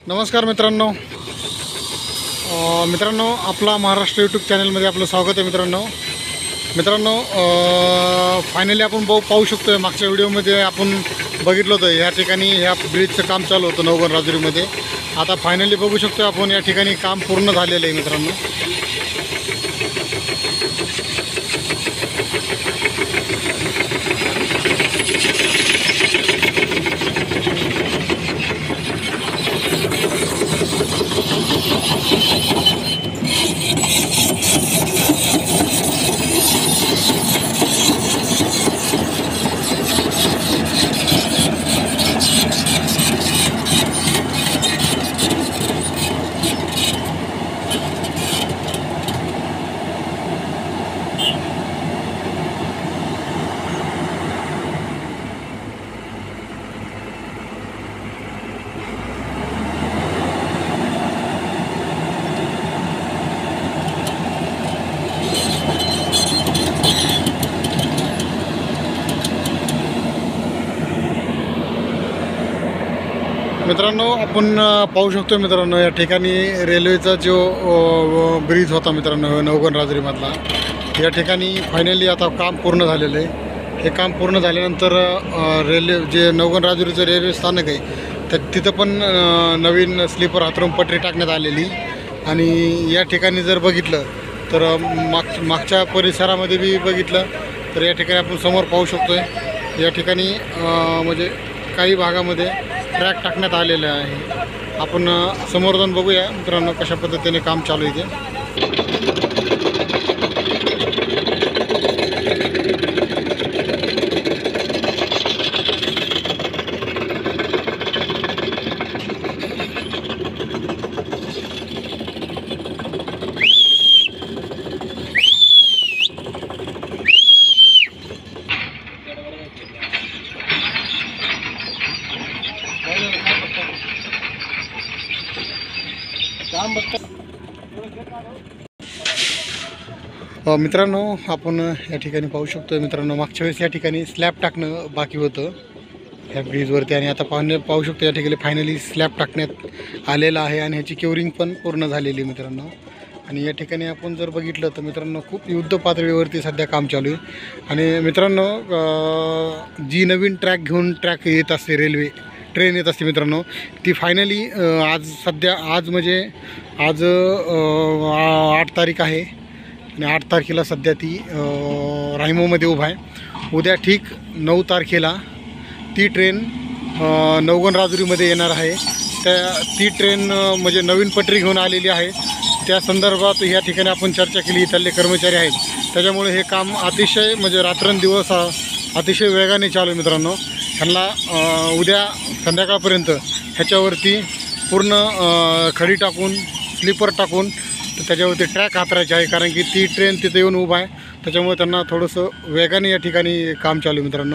नमस्कार मित्रांनो, आपला महाराष्ट्र यूट्यूब चॅनलमध्ये आपलं स्वागत आहे. मित्रांनो फायनली आपण पाहू शकतो आहे. मागच्या व्हिडिओमध्ये आपण बघितलं होतं या ठिकाणी ह्या ब्रिजचं काम चालू होतं नवगण राजुरीमध्ये. आता फायनली बघू शकतो आपण या ठिकाणी काम पूर्ण झालेलं आहे मित्रांनो. मित्रांनो आपण पाहू शकतो मित्रांनो या ठिकाणी रेल्वेचा जो ब्रिज होता मित्रांनो नवगण राजुरीमधला, या ठिकाणी फायनली आता काम पूर्ण झालेलं आहे. हे काम पूर्ण झाल्यानंतर रेल्वे जे नवगण राजुरीचं रेल्वे स्थानक आहे तर तिथं पण नवीन स्लीपर हातरून पटरी टाकण्यात आलेली. आणि या ठिकाणी जर बघितलं तर मागच्या परिसरामध्ये बी बघितलं तर या ठिकाणी आपण समोर पाहू शकतो आहे. या ठिकाणी म्हणजे काही भागामध्ये ट्रॅक टाकण्यात आलेले आहे. आपण समोर जाऊन बघूया मित्रांनो कशा पद्धतीने काम चालू आहे ते. मित्रांनो आपण या ठिकाणी पाहू शकतो मित्रांनो, मागच्या वेळेस या ठिकाणी स्लॅब टाकणं बाकी होतं ह्या ब्रिजवरती, आणि आता पाहू शकतो या ठिकाणी फायनली स्लॅब टाकण्यात आलेला आहे आणि ह्याची क्युरिंग पण पूर्ण झालेली मित्रांनो. आणि या ठिकाणी आपण जर बघितलं तर मित्रांनो खूप युद्ध पातळीवरती सध्या काम चालू आहे. आणि मित्रांनो जी नवीन ट्रॅक येत असते, ट्रेन येत असते मित्रांनो, ती फायनली आज म्हणजे आज 8 तारीख आहे आणि 8 तारखेला सध्या ती राहिमोमध्ये उभा आहे. उद्या ठीक 9 तारखेला ती ट्रेन नवगण राजुरीमध्ये येणार आहे. ती ट्रेन म्हणजे नवीन पटरी घेऊन आलेली आहे. त्या संदर्भात या ठिकाणी आपण चर्चा केली. इथले कर्मचारी आहेत, त्याच्यामुळे हे काम अतिशय म्हणजे रात्रंदिवस अतिशय वेगाने चालू आहे मित्रांनो. ह्यांना उद्या संध्याकाळपर्यंत ह्याच्यावरती पूर्ण खडी टाकून स्लीपर टाकून त्याच्यावरती ट्रॅक हातरायचे आहे, कारण की ती ट्रेन तिथे येऊन उभा आहे. त्याच्यामुळे त्यांना थोडंसं वेगाने या ठिकाणी काम चालू आहे मित्रांनो.